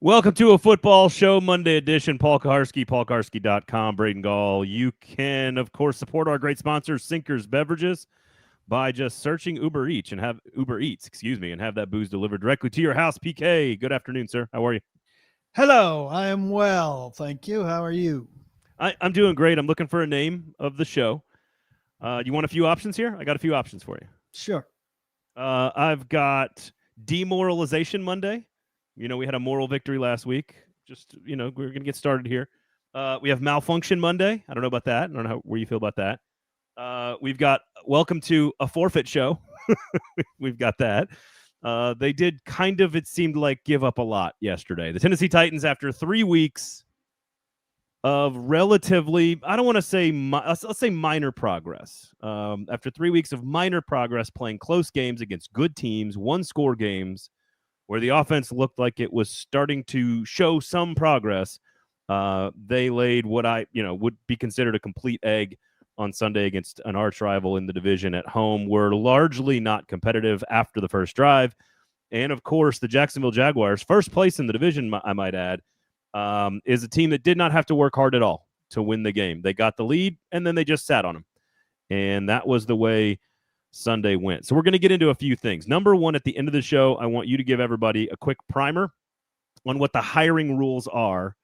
Welcome to a football show, Monday edition. Paul Kaharski, paulkaharski.com, Braden Gall. You can, of course, support our great sponsor, Sinkers Beverages, by just searching Uber Eats and have that booze delivered directly to your house. PK, good afternoon, sir. How are you? Hello, I am well, thank you. How are you? I'm doing great. I'm looking for a name of the show. You want a few options here? I got a few options for you. Sure. I've got Demoralization Monday. You know, we had a moral victory last week. We're going to get started here. We have Malfunction Monday. I don't know about that. I don't know where you feel about that. We've got Welcome to a Forfeit Show. We've got that. They did kind of, it seemed like, give up a lot yesterday. The Tennessee Titans, after 3 weeks of relatively, I don't want to say, let's say minor progress. After 3 weeks of minor progress, playing close games against good teams, one-score games, where the offense looked like it was starting to show some progress, they laid what would be considered a complete egg on Sunday against an arch rival in the division at home. Were largely not competitive after the first drive. And, of course, the Jacksonville Jaguars, first place in the division, I might add, is a team that did not have to work hard at all to win the game. They got the lead, and then they just sat on them. And that was the way Sunday went. So we're going to get into a few things. Number one, at the end of the show, I want you to give everybody a quick primer on what the hiring rules are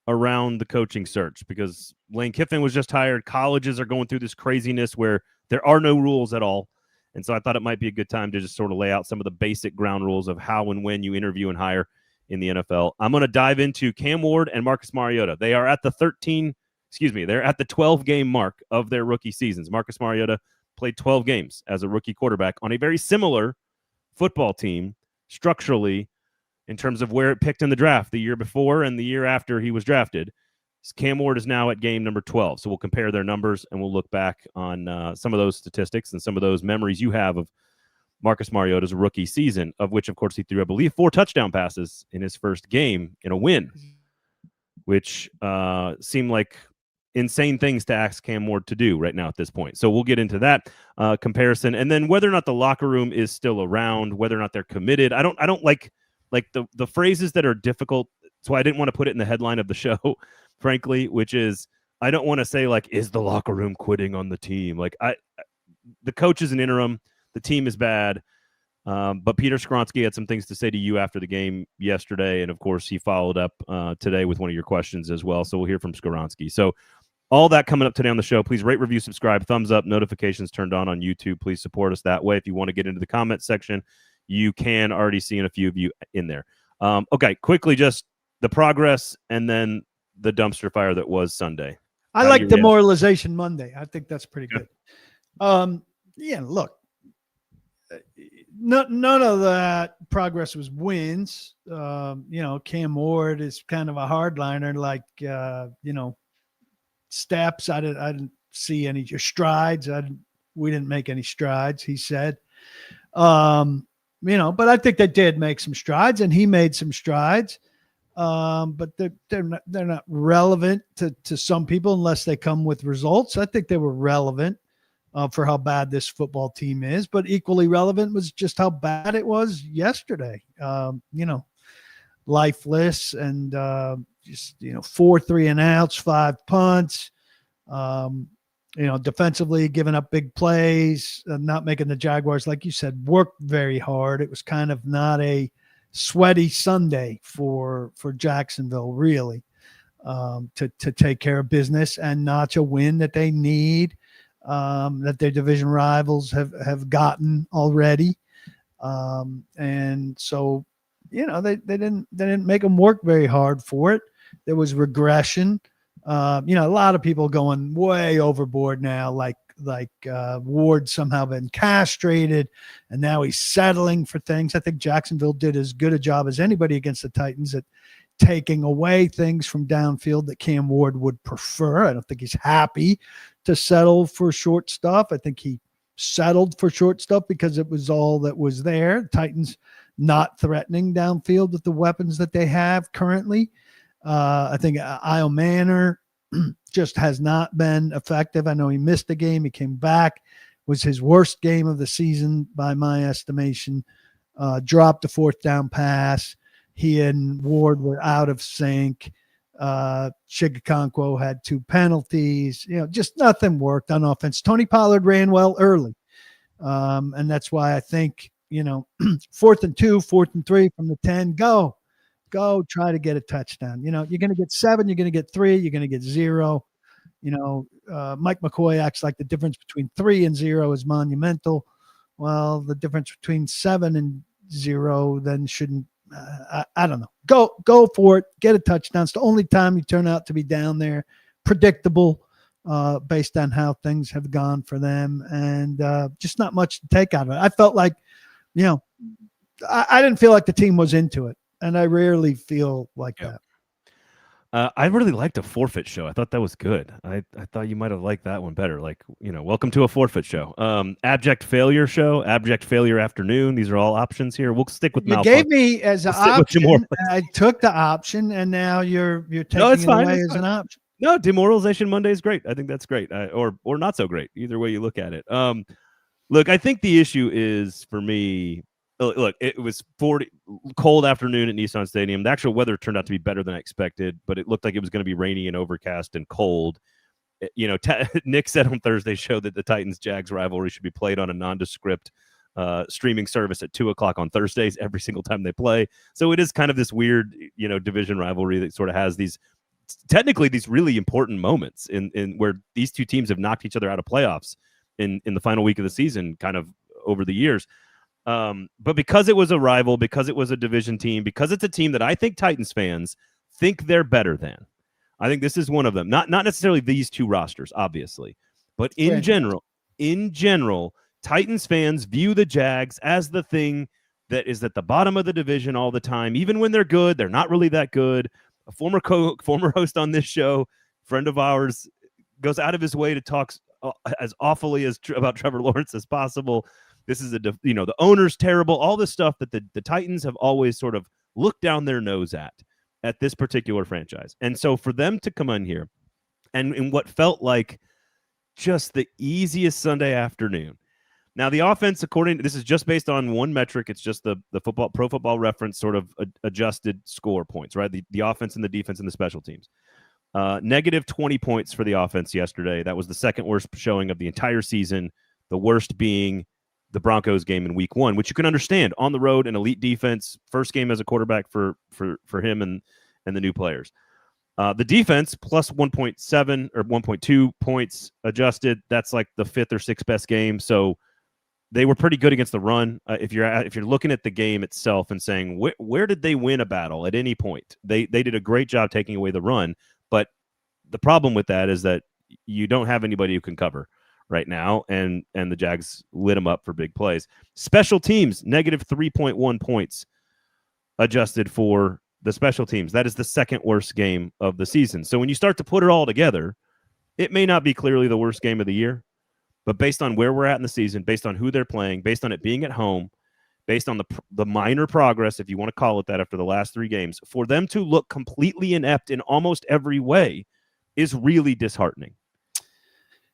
around the coaching search, because Lane Kiffin was just hired. Colleges are going through this craziness where there are no rules at all. And so I thought it might be a good time to just sort of lay out some of the basic ground rules of how and when you interview and hire in the NFL. I'm going to dive into Cam Ward and Marcus Mariota. They are at the 12-game mark of their rookie seasons. Marcus Mariota played 12 games as a rookie quarterback on a very similar football team structurally in terms of where it picked in the draft the year before and the year after he was drafted. Cam Ward is now at game number 12. So we'll compare their numbers and we'll look back on some of those statistics and some of those memories you have of Marcus Mariota's rookie season, of which, of course, he threw, I believe, 4 touchdown passes in his first game in a win, which seemed like insane things to ask Cam Ward to do right now at this point. So we'll get into that comparison, and then whether or not the locker room is still around, whether or not they're committed. I don't like the phrases that are difficult. So I didn't want to put it in the headline of the show, frankly, which is, I don't want to say, like, is the locker room quitting on the team? Like, the coach is an interim, the team is bad. But Peter Skronsky had some things to say to you after the game yesterday, and of course he followed up today with one of your questions as well. So we'll hear from Skronsky. So all that coming up today on the show. Please rate, review, subscribe, thumbs up, notifications turned on YouTube. Please support us that way. If you want to get into the comment section, you can. Already seeing a few of you in there. Okay, quickly, just the progress and then the dumpster fire that was Sunday. I like Demoralization Monday. I think that's pretty good. Yeah, look, none of that progress was wins. Cam Ward is kind of a hardliner, like, steps. I didn't see any strides. We didn't make any strides, he said. But I think they did make some strides, and he made some strides. But they're not relevant to some people unless they come with results. I think they were relevant for how bad this football team is, but equally relevant was just how bad it was yesterday. Lifeless and just 4 3-and-outs, 5 punts. Defensively giving up big plays, not making the Jaguars, like you said, work very hard. It was kind of not a sweaty Sunday for Jacksonville, really, to take care of business and notch a win that they need, that their division rivals have gotten already. And so, they didn't make them work very hard for it. There was regression. A lot of people going way overboard now, like Ward somehow been castrated and now he's settling for things. I think Jacksonville did as good a job as anybody against the Titans at taking away things from downfield that Cam Ward would prefer. I don't think he's happy to settle for short stuff. I think he settled for short stuff because it was all that was there. Titans not threatening downfield with the weapons that they have currently. I think Io Manor just has not been effective. I know he missed a game. He came back. Was his worst game of the season by my estimation. Dropped a 4th down pass. he and Ward were out of sync. Chigakonkwo had 2 penalties. Just nothing worked on offense. Tony Pollard ran well early. And that's why I think, 4th and 2, 4th and 3 from the 10, go try to get a touchdown. You're going to get 7, you're going to get 3, you're going to get 0. Mike McCoy acts like the difference between 3 and 0 is monumental. Well, the difference between 7 and 0 then shouldn't. I don't know. Go for it. Get a touchdown. It's the only time you turn out to be down there. Predictable, based on how things have gone for them, and just not much to take out of it. I felt like, I didn't feel like the team was into it, and I rarely feel like that. I really liked a forfeit show. I thought that was good. I thought you might have liked that one better. Like, welcome to a forfeit show. Abject failure show, abject failure afternoon. These are all options here. We'll stick with you gave me as an option. I took the option, and now you're taking it away as an option. No, Demoralization Monday is great. I think that's great, or not so great. Either way you look at it. Look, I think the issue is for me. Look, it was 40 cold afternoon at Nissan Stadium. The actual weather turned out to be better than I expected, but it looked like it was going to be rainy and overcast and cold. Nick said on Thursday's show that the Titans-Jags rivalry should be played on a nondescript streaming service at 2:00 on Thursdays every single time they play. So it is kind of this weird, division rivalry that sort of has these really important moments in where these two teams have knocked each other out of playoffs in the final week of the season, kind of over the years. But because it was a rival, because it was a division team, because it's a team that I think Titans fans think they're better than. I think this is one of them. Not necessarily these two rosters, obviously, but in general, Titans fans view the Jags as the thing that is at the bottom of the division all the time. Even when they're good, they're not really that good. A former host on this show, friend of ours, goes out of his way to talk as awfully about Trevor Lawrence as possible. This is the owner's terrible, all this stuff that the Titans have always sort of looked down their nose at this particular franchise. And so for them to come on here and in what felt like just the easiest Sunday afternoon. Now the offense, this is just based on one metric. It's just the Pro Football Reference sort of adjusted score points, right? The offense and the defense and the special teams. Negative 20 points for the offense yesterday. That was the second worst showing of the entire season. The worst being the Broncos game in week 1, which you can understand on the road, an elite defense, first game as a quarterback for him and the new players. The defense plus 1.7 or 1.2 points adjusted. That's like the 5th or 6th best game. So they were pretty good against the run. If you're looking at the game itself and saying where did they win a battle at any point, they did a great job taking away the run. But the problem with that is that you don't have anybody who can cover right now, and the Jags lit them up for big plays. Special teams, negative 3.1 points adjusted for the special teams. That is the second worst game of the season. So when you start to put it all together, it may not be clearly the worst game of the year, but based on where we're at in the season, based on who they're playing, based on it being at home, based on the minor progress, if you want to call it that, after the last 3 games, for them to look completely inept in almost every way is really disheartening.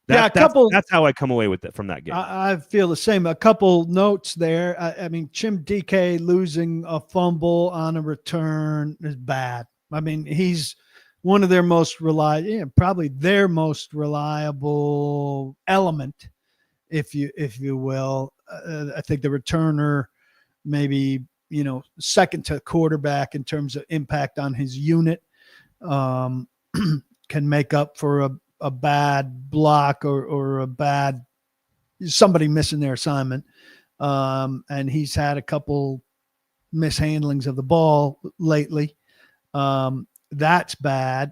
That's how I come away with it from that game. I feel the same. A couple notes there. I mean, Chim DK losing a fumble on a return is bad. I mean, he's one of their most reliable, probably their most reliable element, if you will. I think the returner, maybe second to quarterback in terms of impact on his unit, can make up for a bad block or a bad somebody missing their assignment. And he's had a couple mishandlings of the ball lately. That's bad.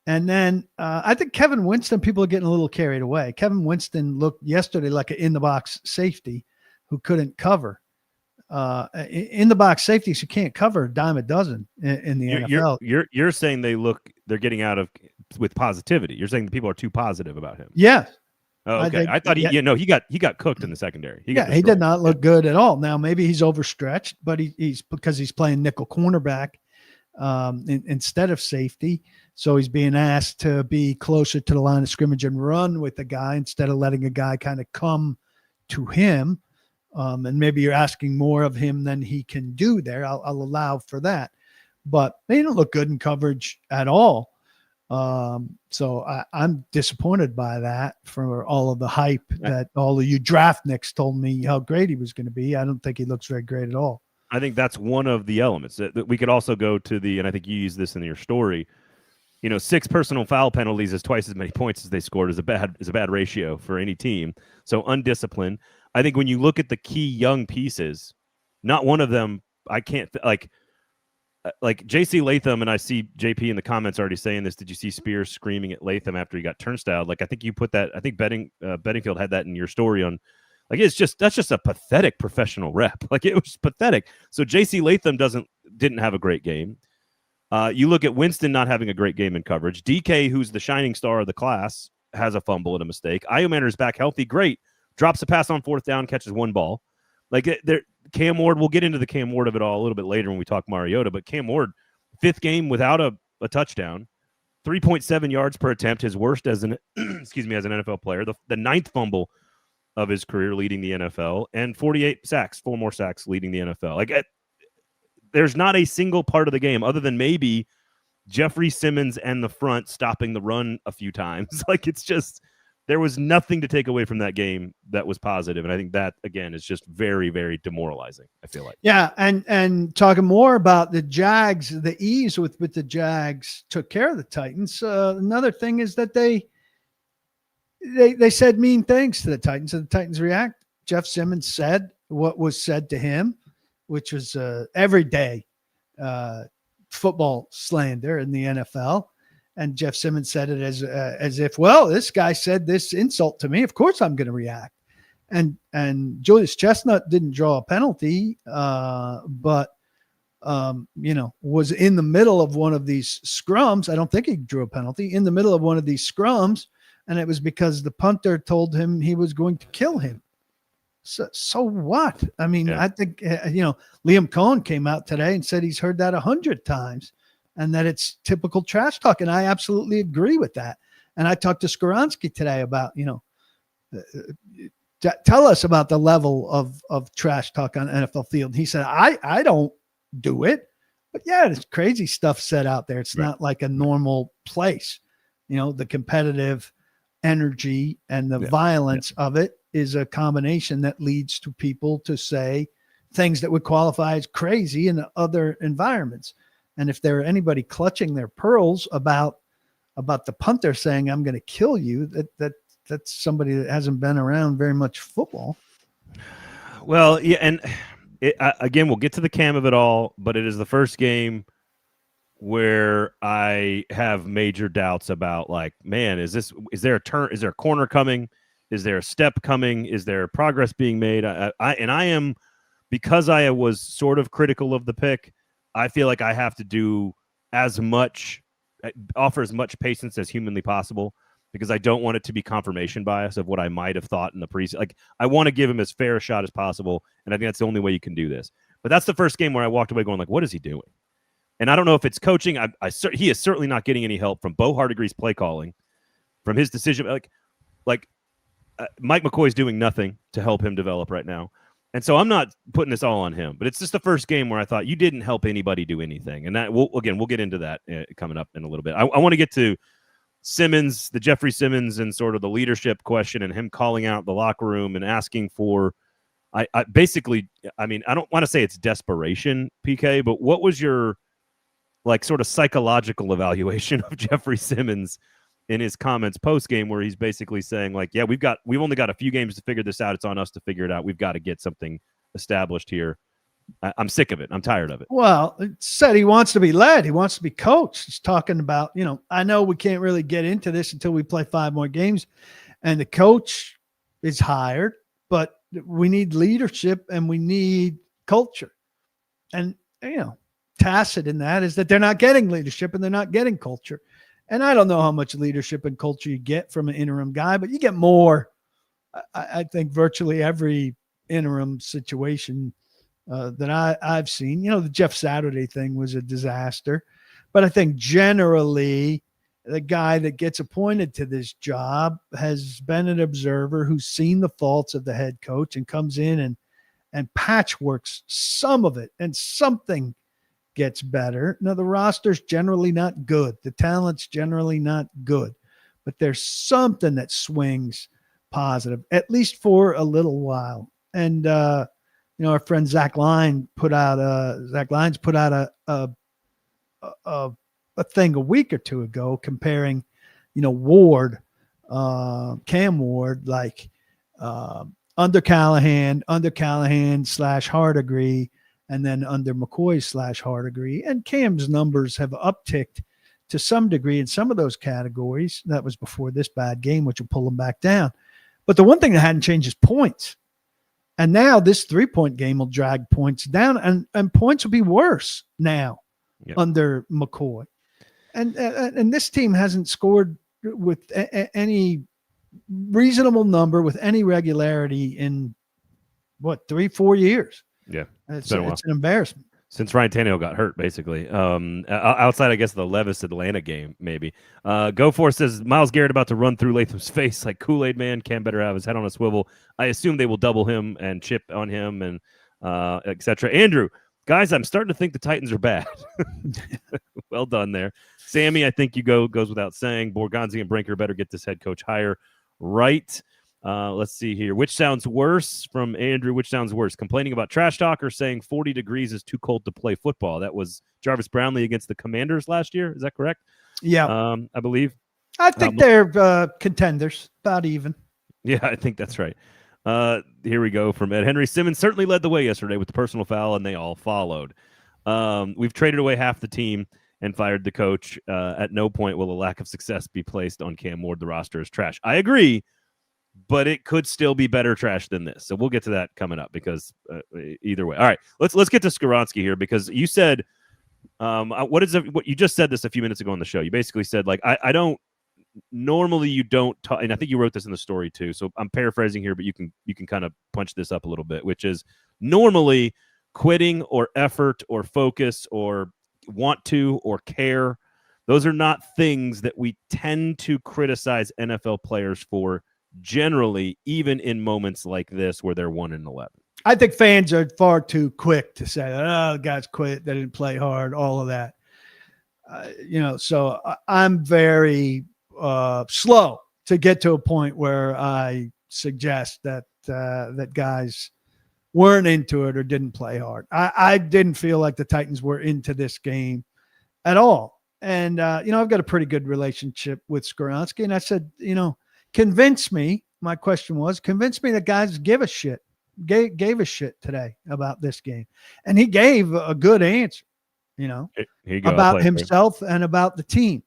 And then I think Kevin Winston, people are getting a little carried away. Kevin Winston looked yesterday like an in-the-box safety who couldn't cover. In-the-box safeties who can't cover a dime a dozen in the NFL. You're saying they're getting out of with positivity. You're saying the people are too positive about him. Yeah. Oh, okay. I thought he got cooked in the secondary. He did not look good at all. Now maybe he's overstretched, but he's because he's playing nickel cornerback instead of safety. So he's being asked to be closer to the line of scrimmage and run with the guy instead of letting a guy kind of come to him. And maybe you're asking more of him than he can do there. I'll allow for that. but they didn't look good in coverage at all. So I'm disappointed by that for all of the hype that all of you draft nicks told me how great he was going to be. I don't think he looks very great at all. I think that's one of the elements that we could also go to and I think you use this in your story. 6 personal foul penalties is twice as many points as they scored is a bad ratio for any team. So undisciplined. I think when you look at the key young pieces, not one of them, I can't like J.C. Latham, and I see JP in the comments already saying this. Did you see Spears screaming at Latham after he got turnstile? I think you put that. I think Bedingfield had that in your story on. That's just a pathetic professional rep. It was pathetic. So J.C. Latham didn't have a great game. You look at Winston not having a great game in coverage. DK, who's the shining star of the class, has a fumble and a mistake. Iomander's back healthy, great. Drops a pass on 4th down, catches 1 ball. Cam Ward, we'll get into the Cam Ward of it all a little bit later when we talk Mariota, but Cam Ward, 5th game without a touchdown, 3.7 yards per attempt, his worst as an as an NFL player, the 9th fumble of his career leading the NFL, and 48 sacks, 4 more sacks leading the NFL. There's not a single part of the game other than maybe Jeffrey Simmons and the front stopping the run a few times. It's just there was nothing to take away from that game that was positive. And I think that, again, is just very, very demoralizing, I feel like. Yeah, and talking more about the Jags, the ease with the Jags took care of the Titans. Another thing is that they said mean things to the Titans, and the Titans react. Jeff Simmons said what was said to him, which was everyday football slander in the NFL. And Jeff Simmons said it as if, well, this guy said this insult to me. Of course I'm going to react. And Julius Chestnut didn't draw a penalty, but was in the middle of one of these scrums. I don't think he drew a penalty in the middle of one of these scrums. And it was because the punter told him he was going to kill him. So what? I mean, yeah. I think, Liam Cohen came out today and said he's heard that 100 times. And that it's typical trash talk. And I absolutely agree with that. And I talked to Skoronski today about, tell us about the level of trash talk on NFL field. He said, I don't do it. But yeah, there's crazy stuff said out there. It's not like a normal place. The competitive energy and the violence of it is a combination that leads to people to say things that would qualify as crazy in other environments. And if there are anybody clutching their pearls about the punter saying, I'm going to kill you, that's somebody that hasn't been around very much football. Well, yeah. And again, we'll get to the Cam of it all, but it is the first game where I have major doubts about is there a turn? Is there a corner coming? Is there a step coming? Is there progress being made? I am, because I was sort of critical of the pick, I feel like I have to do offer as much patience as humanly possible, because I don't want it to be confirmation bias of what I might have thought in the preseason. I want to give him as fair a shot as possible, and I think that's the only way you can do this. But that's the first game where I walked away going what is he doing? And I don't know if it's coaching. He is certainly not getting any help from Bo Hardegree's play calling, from his decision. Mike McCoy's doing nothing to help him develop right now. And so I'm not putting this all on him, but it's just the first game where I thought you didn't help anybody do anything. And that we'll get into that coming up in a little bit. I want to get to Simmons, the Jeffrey Simmons, and sort of the leadership question and him calling out the locker room and asking for, I don't want to say it's desperation, PK, but what was your sort of psychological evaluation of Jeffrey Simmons in his comments post game, where he's basically saying we've only got a few games to figure this out. It's on us to figure it out. We've got to get something established here. I'm sick of it. I'm tired of it. Well, it said he wants to be led. He wants to be coached. He's talking about, I know we can't really get into this until we play 5 more games and the coach is hired, but we need leadership and we need culture. And, tacit in that is that they're not getting leadership and they're not getting culture. And I don't know how much leadership and culture you get from an interim guy, but you get more. I think virtually every interim situation that I've seen, the Jeff Saturday thing was a disaster. But I think generally the guy that gets appointed to this job has been an observer who's seen the faults of the head coach and comes in and patchworks some of it, and something gets better. Now, the roster's generally not good. The talent's generally not good. But there's something that swings positive, at least for a little while. And, our friend Zach Lyons put out a thing a week or two ago comparing, Ward, Cam Ward, like under Callahan / Hardegree, and then under McCoy / Hardegree. And Cam's numbers have upticked to some degree in some of those categories. That was before this bad game, which will pull them back down. But the one thing that hadn't changed is points. And now this 3-point game will drag points down, and points will be worse now under McCoy. And this team hasn't scored with any reasonable number with any regularity in 3-4 years. Yeah. It's an embarrassment. Since Ryan Tannehill got hurt, basically. Outside, I guess, the Levis Atlanta game, maybe. GoForce says, Myles Garrett about to run through Latham's face like Kool-Aid Man. Cam better have his head on a swivel. I assume they will double him and chip on him and etc. Andrew, guys, I'm starting to think the Titans are bad. Well done there. Sammy, I think goes without saying. Borgonzi and Brinker better get this head coach higher. Right. Let's see here. Which sounds worse from Andrew? Which sounds worse? Complaining about trash talk or saying 40 degrees is too cold to play football? That was Jarvis Brownlee against the Commanders last year. Is that correct? Yeah. I believe. I think they're contenders, about even. Yeah, I think that's right. Here we go from Ed Henry. Simmons certainly led the way yesterday with the personal foul, and they all followed. We've traded away half the team and fired the coach. At no point will a lack of success be placed on Cam Ward. The roster is trash. I agree. But it could still be better trash than this. So we'll get to that coming up because either way. All right, let's get to Skoronski here because you said what you just said this a few minutes ago on the show. You basically said like I don't normally you don't talk, and I think you wrote this in the story too. So I'm paraphrasing here, but you can kind of punch this up a little bit, which is normally quitting or effort or focus or want to or care. Those are not things that we tend to criticize NFL players for. Generally, even in moments like this where they're 1-11. I think fans are far too quick to say, the guys quit, they didn't play hard, all of that. So I'm very slow to get to a point where I suggest that guys weren't into it or didn't play hard. I didn't feel like the Titans were into this game at all. And, I've got a pretty good relationship with Skoronski, and I said, convince me. My question was, convince me that guys give a shit, gave a shit today about this game. And he gave a good answer, Here you go. about himself and about the team.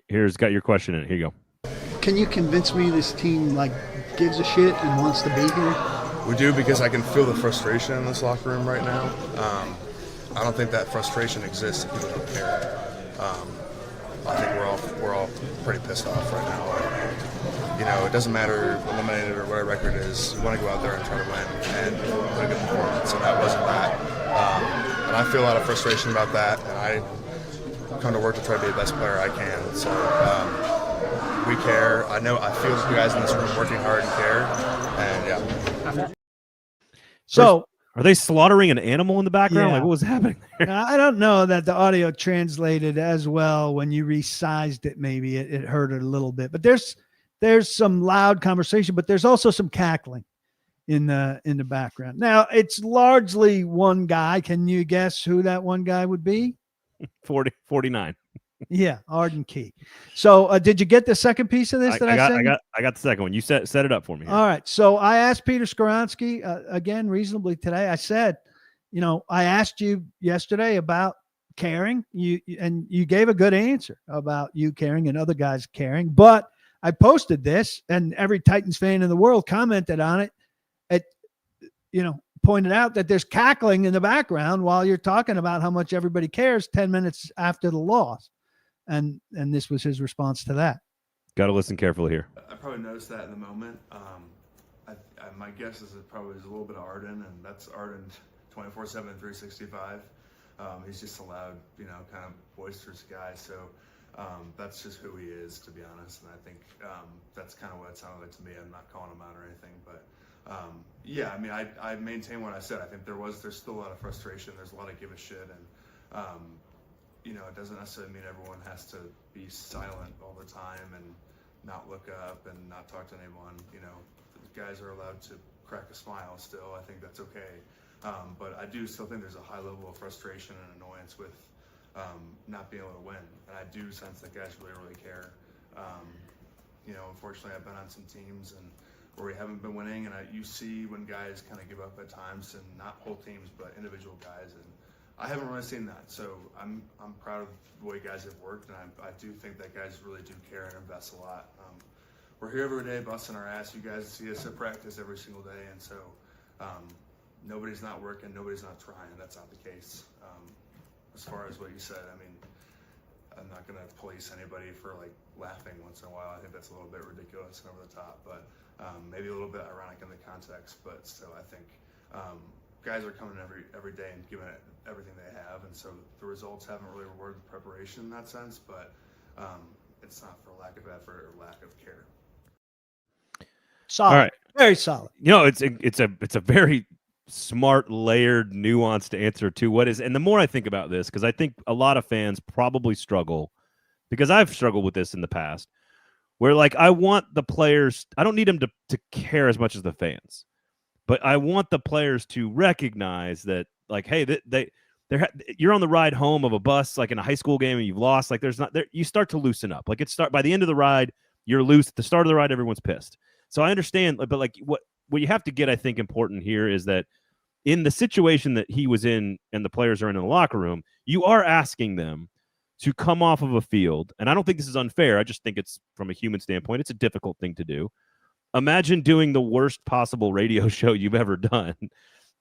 Here's got your question in it. Here you go. Can you convince me this team gives a shit and wants to be here? We do, because I can feel the frustration in this locker room right now. I don't think that frustration exists if people don't care. I think we're all pretty pissed off right now. It doesn't matter eliminated or what our record is. We want to go out there and try to win and put a good performance, and that wasn't that. And I feel a lot of frustration about that, and I come to work to try to be the best player I can. So we care. I feel the guys in this room working hard and care, and yeah. So. Are they slaughtering an animal in the background? Yeah. Like, what was happening there? I don't know that the audio translated as well when you resized it. Maybe it hurt it a little bit, but there's some loud conversation, but there's also some cackling in the background. Now it's largely one guy. Can you guess who that one guy would be? 49. Yeah, Arden Key. So did you get the second piece of this I got the second one. You set it up for me here. All right. So I asked Peter Skoronski again reasonably today. I said, I asked you yesterday about caring. You gave a good answer about you caring and other guys caring. But I posted this, and every Titans fan in the world commented on it. Pointed out that there's cackling in the background while you're talking about how much everybody cares 10 minutes after the loss. And this was his response to that. Got to listen carefully here. I probably noticed that in the moment. My guess is it probably is a little bit of Arden, and that's Arden 24/7, 365. He's just a loud, kind of boisterous guy. So that's just who he is, to be honest. And I think that's kind of what it sounded like to me. I'm not calling him out or anything, but I maintain what I said. I think there's still a lot of frustration. There's a lot of give a shit, and It doesn't necessarily mean everyone has to be silent all the time and not look up and not talk to anyone. Guys are allowed to crack a smile still. I think that's okay. But I do still think there's a high level of frustration and annoyance with not being able to win. And I do sense that guys really, really care. Unfortunately, I've been on some teams where we haven't been winning, and you see when guys kind of give up at times, and not whole teams, but individual guys. And I haven't really seen that. So I'm proud of the way guys have worked, and I do think that guys really do care and invest a lot. We're here every day busting our ass. You guys see us at practice every single day, and so nobody's not working, nobody's not trying. That's not the case. As far as what you said, I'm not going to police anybody for laughing once in a while. I think that's a little bit ridiculous and over the top, but maybe a little bit ironic in the context. But still, I think guys are coming every day and giving it everything they have, and so the results haven't really rewarded preparation in that sense. But it's not for lack of effort or lack of care. Solid. All right. Very solid. It's a very smart, layered, nuanced answer to what is. And the more I think about this, because I think a lot of fans probably struggle, because I've struggled with this in the past, where I want the players, I don't need them to care as much as the fans, but I want the players to recognize that, hey, you're on the ride home of a bus, in a high school game, and you've lost. You start to loosen up. By the end of the ride, you're loose. At the start of the ride, everyone's pissed. So I understand, but what you have to get, I think, important here is that in the situation that he was in and the players are in the locker room, you are asking them to come off of a field. And I don't think this is unfair. I just think it's, from a human standpoint, it's a difficult thing to do. Imagine doing the worst possible radio show you've ever done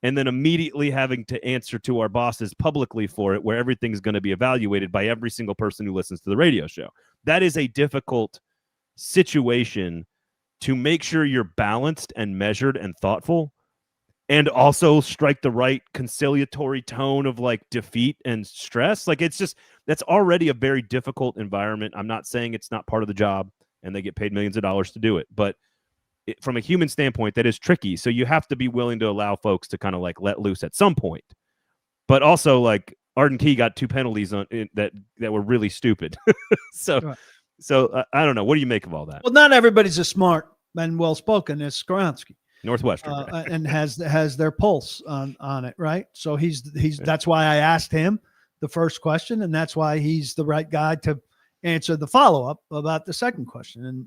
and then immediately having to answer to our bosses publicly for it, where everything's going to be evaluated by every single person who listens to the radio show. That is a difficult situation to make sure you're balanced and measured and thoughtful, and also strike the right conciliatory tone of defeat and stress. That's already a very difficult environment. I'm not saying it's not part of the job and they get paid millions of dollars to do it, but from a human standpoint, that is tricky. So you have to be willing to allow folks to kind of let loose at some point. But also, Arden Key got 2 penalties that were really stupid. So. Right. So I don't know. What do you make of all that? Well, not everybody's as smart and well-spoken as Skoronski. Northwestern. And has their pulse on it, right? So he's that's why I asked him the first question, and that's why he's the right guy to answer the follow-up about the second question. And,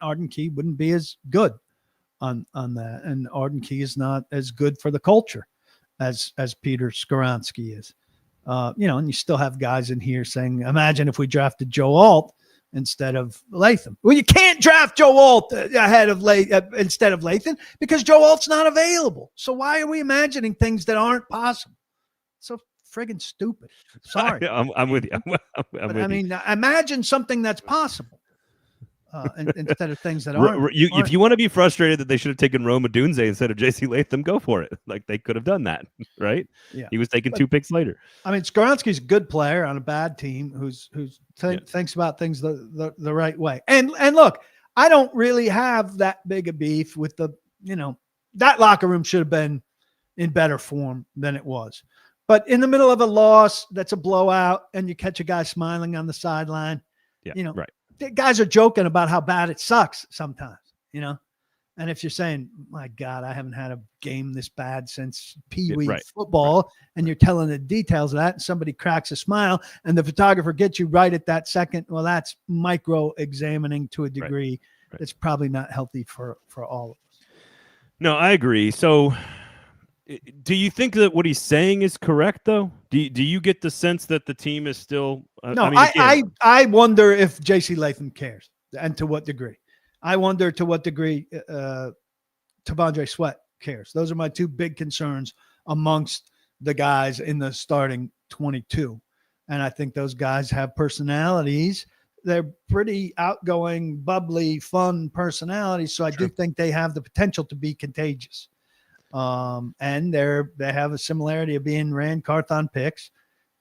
Arden Key wouldn't be as good on that. And Arden Key is not as good for the culture as Peter Skoronski is. And you still have guys in here saying, imagine if we drafted Joe Alt instead of Latham. Well, you can't draft Joe Alt ahead of instead of Latham because Joe Alt's not available. So why are we imagining things that aren't possible? So friggin' stupid. Sorry. I'm with you. Imagine something that's possible instead of things that aren't. If you want to be frustrated that they should have taken Rome Odunze instead of J.C. Latham, go for it. They could have done that, right? Yeah. He was taking 2 picks later. Skoronski's a good player on a bad team who's thinks about things the right way. And look, I don't really have that big a beef with that locker room should have been in better form than it was. But in the middle of a loss, that's a blowout, and you catch a guy smiling on the sideline. Yeah, right. Guys are joking about how bad it sucks sometimes, And if you're saying, my God, I haven't had a game this bad since Pee Wee football, and you're telling the details of that, and somebody cracks a smile, and the photographer gets you right at that second, well, that's micro-examining to a degree. Right. It's probably not healthy for all of us. No, I agree. So do you think that what he's saying is correct, though? Do you get the sense that the team is still no, I wonder if J.C. Latham cares, and to what degree. I wonder to what degree T'Vondre Sweat cares. Those are my 2 big concerns amongst the guys in the starting 22. And I think those guys have personalities. They're pretty outgoing, bubbly, fun personalities. So I do think they have the potential to be contagious. And they have a similarity of being Rand Carthon picks.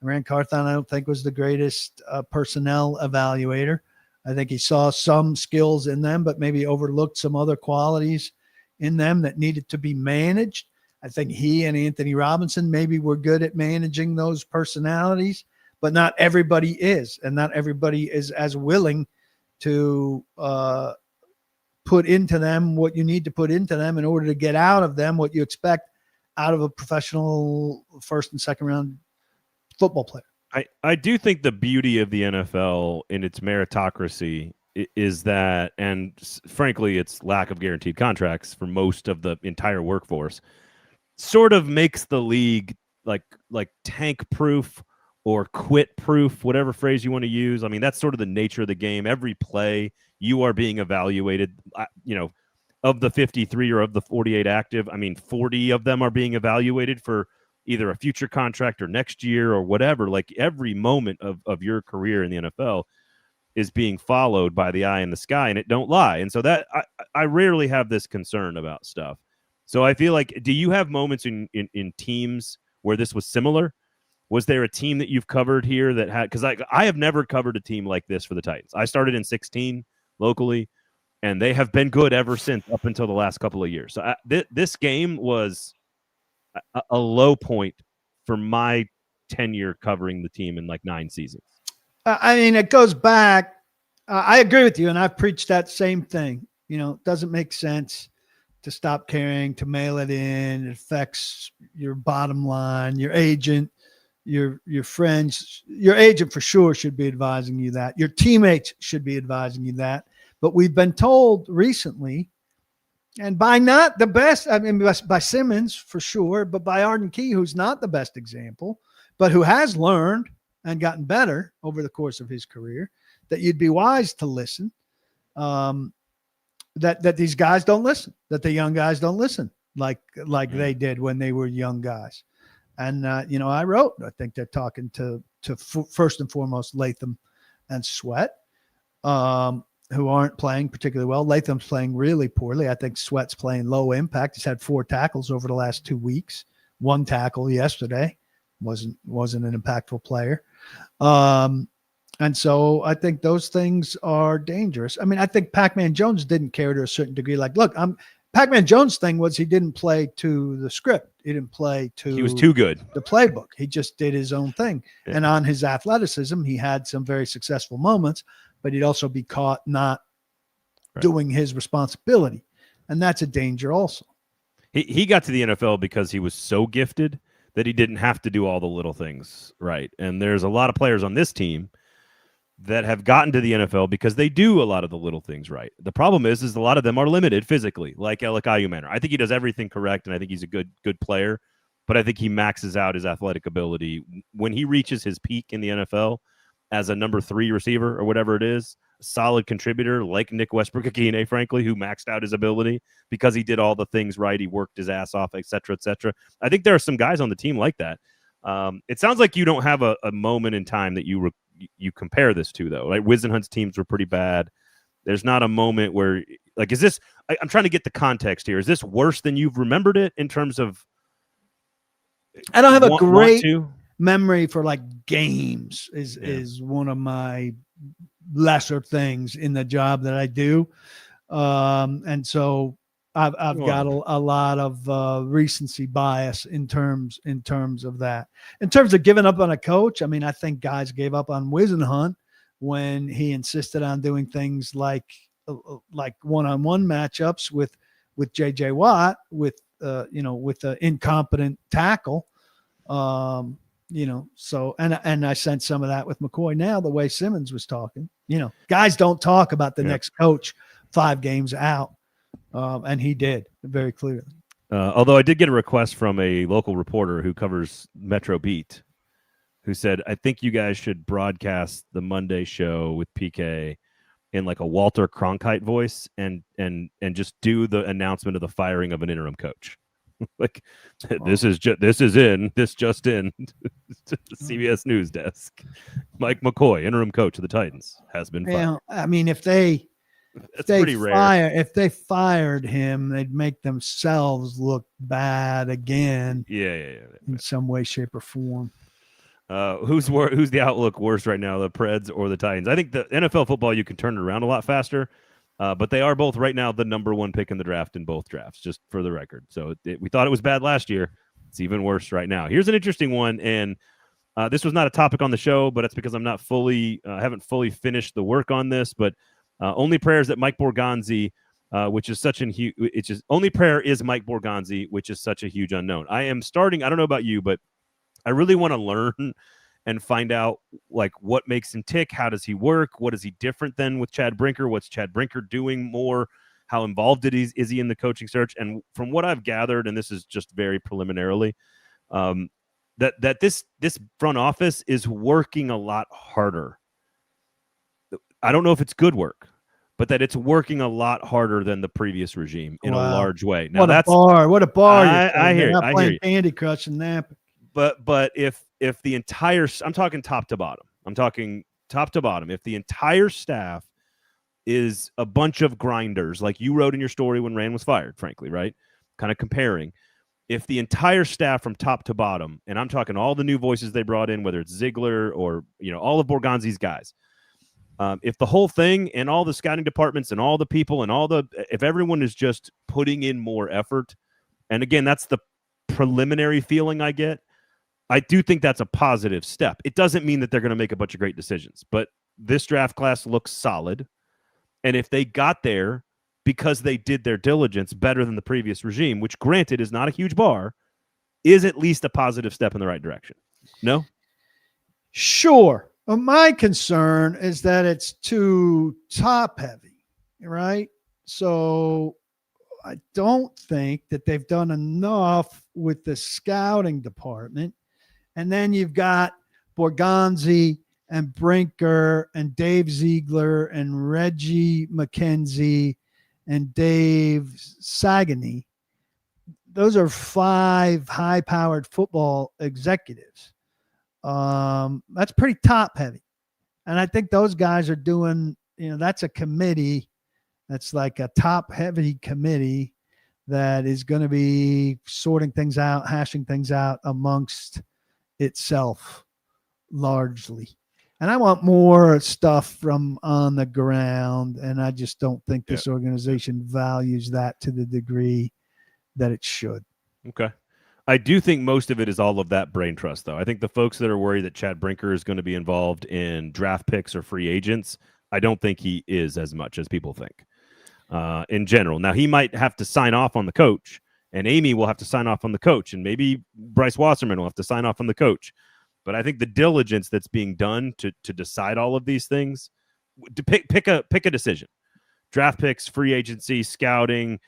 Rand Carthon, I don't think, was the greatest personnel evaluator. I think he saw some skills in them, but maybe overlooked some other qualities in them that needed to be managed. I think he and Anthony Robinson maybe were good at managing those personalities, but not everybody is, and not everybody is as willing to put into them what you need to put into them in order to get out of them what you expect out of a professional first and second round football player. I do think the beauty of the NFL in its meritocracy is that, and frankly, its lack of guaranteed contracts for most of the entire workforce sort of makes the league like tank proof or quit proof, whatever phrase you want to use. I mean, that's sort of the nature of the game. Every play you are being evaluated, of the 53 or of the 48 active, I mean, 40 of them are being evaluated for either a future contract or next year or whatever. Like every moment of your career in the NFL is being followed by the eye in the sky, and it don't lie. And so that I rarely have this concern about stuff. So I feel like, do you have moments in teams where this was similar? Was there a team that you've covered here that had, because I have never covered a team like this for the Titans. I started in 16 locally, and they have been good ever since, up until the last couple of years. So this game was a low point for my tenure covering the team in like 9 seasons. I mean, it goes back. I agree with you, and I've preached that same thing. It doesn't make sense to stop caring, to mail it in. It affects your bottom line, your agent, your friends. Your agent for sure should be advising you that. Your teammates should be advising you that. But we've been told recently, and by not the best, I mean, by Simmons for sure, but by Arden Key, who's not the best example, but who has learned and gotten better over the course of his career, that you'd be wise to listen, that these guys don't listen, that the young guys don't listen like they did when they were young guys. And, I wrote, I think they're talking to first and foremost Latham and Sweat, who aren't playing particularly well. Latham's playing really poorly. I think Sweat's playing low impact. He's had 4 tackles over the last 2 weeks. 1 tackle yesterday. Wasn't an impactful player. And so I think those things are dangerous. I mean, I think Pac-Man Jones didn't care to a certain degree. Like, look, Pac-Man Jones' thing was he didn't play to the script. He didn't play to he was too good. The playbook. He just did his own thing. Yeah. And on his athleticism, he had some very successful moments, but he'd also be caught not doing his responsibility. And that's a danger also. He got to the NFL because he was so gifted that he didn't have to do all the little things right. And there's a lot of players on this team that have gotten to the NFL because they do a lot of the little things right. The problem is a lot of them are limited physically, like Alec Ayumanor. I think he does everything correct, and I think he's a good player, but I think he maxes out his athletic ability. When he reaches his peak in the NFL as a number 3 receiver or whatever it is, a solid contributor like Nick Westbrook-Akine, frankly, who maxed out his ability because he did all the things right. He worked his ass off, et cetera, et cetera. I think there are some guys on the team like that. It sounds like you don't have a moment in time that you compare this to, though. Like Wisenhunt's teams were pretty bad. There's not a moment where, like, is this? I'm trying to get the context here. Is this worse than you've remembered it in terms of? I don't have a great memory for like games. Is one of my lesser things in the job that I do, and so I've got a lot of recency bias in terms of that. In terms of giving up on a coach, I mean, I think guys gave up on Wisenhunt when he insisted on doing things like one-on-one matchups with J.J. Watt, with an incompetent tackle. So and I sense some of that with McCoy now, the way Simmons was talking. Guys don't talk about the next coach 5 games out. And he did very clearly. Although I did get a request from a local reporter who covers Metro Beat, who said, I think you guys should broadcast the Monday show with PK in like a Walter Cronkite voice and just do the announcement of the firing of an interim coach. Like this just in the CBS News desk. Mike McCoy, interim coach of the Titans, has been fired. I mean, if they fired him, they'd make themselves look bad again. In some way, shape, or form. Who's the outlook worse right now, the Preds or the Titans? I think the NFL football, you can turn it around a lot faster. But they are both right now the number one pick in the draft in both drafts, just for the record. So we thought it was bad last year. It's even worse right now. Here's an interesting one, and this was not a topic on the show, but it's because I'm not haven't fully finished the work on this. But only prayers that Mike Borgonzi, which is such an huge, only prayer is Mike Borgonzi, which is such a huge unknown. I am starting. I don't know about you, but I really want to learn and find out like what makes him tick. How does he work? What is he different than with Chad Brinker? What's Chad Brinker doing more? How involved is he in the coaching search? And from what I've gathered, and this is just very preliminarily, that this front office is working a lot harder. I don't know if it's good work, but that it's working a lot harder than the previous regime in a large way. Now what a bar! I hear you. Playing Candy Crush and Napa. But if the entire, I'm talking top to bottom. I'm talking top to bottom. If the entire staff is a bunch of grinders, like you wrote in your story when Rand was fired, frankly, right? Kind of comparing. If the entire staff from top to bottom, and I'm talking all the new voices they brought in, whether it's Ziegler or all of Borgonzi's guys, if the whole thing and all the scouting departments and all the people and if everyone is just putting in more effort, and again, that's the preliminary feeling I get, I do think that's a positive step. It doesn't mean that they're going to make a bunch of great decisions, but this draft class looks solid. And if they got there because they did their diligence better than the previous regime, which granted is not a huge bar, is at least a positive step in the right direction. No? Sure. Well, my concern is that it's too top heavy, right? So I don't think that they've done enough with the scouting department. And then you've got Borgonzi and Brinker and Dave Ziegler and Reggie McKenzie and Dave Sagany. Those are 5 high-powered football executives. That's pretty top-heavy. And I think those guys are doing, that's a committee. That's like a top-heavy committee that is going to be sorting things out, hashing things out amongst itself largely. And I want more stuff from on the ground, and I just don't think this organization values that to the degree that it should. Okay. I do think most of it is all of that brain trust, though. I think the folks that are worried that Chad Brinker is going to be involved in draft picks or free agents, I don't think he is as much as people think in general. Now, he might have to sign off on the coach, and Amy will have to sign off on the coach, and maybe Bryce Wasserman will have to sign off on the coach. But I think the diligence that's being done to decide all of these things, to pick a decision, draft picks, free agency, scouting,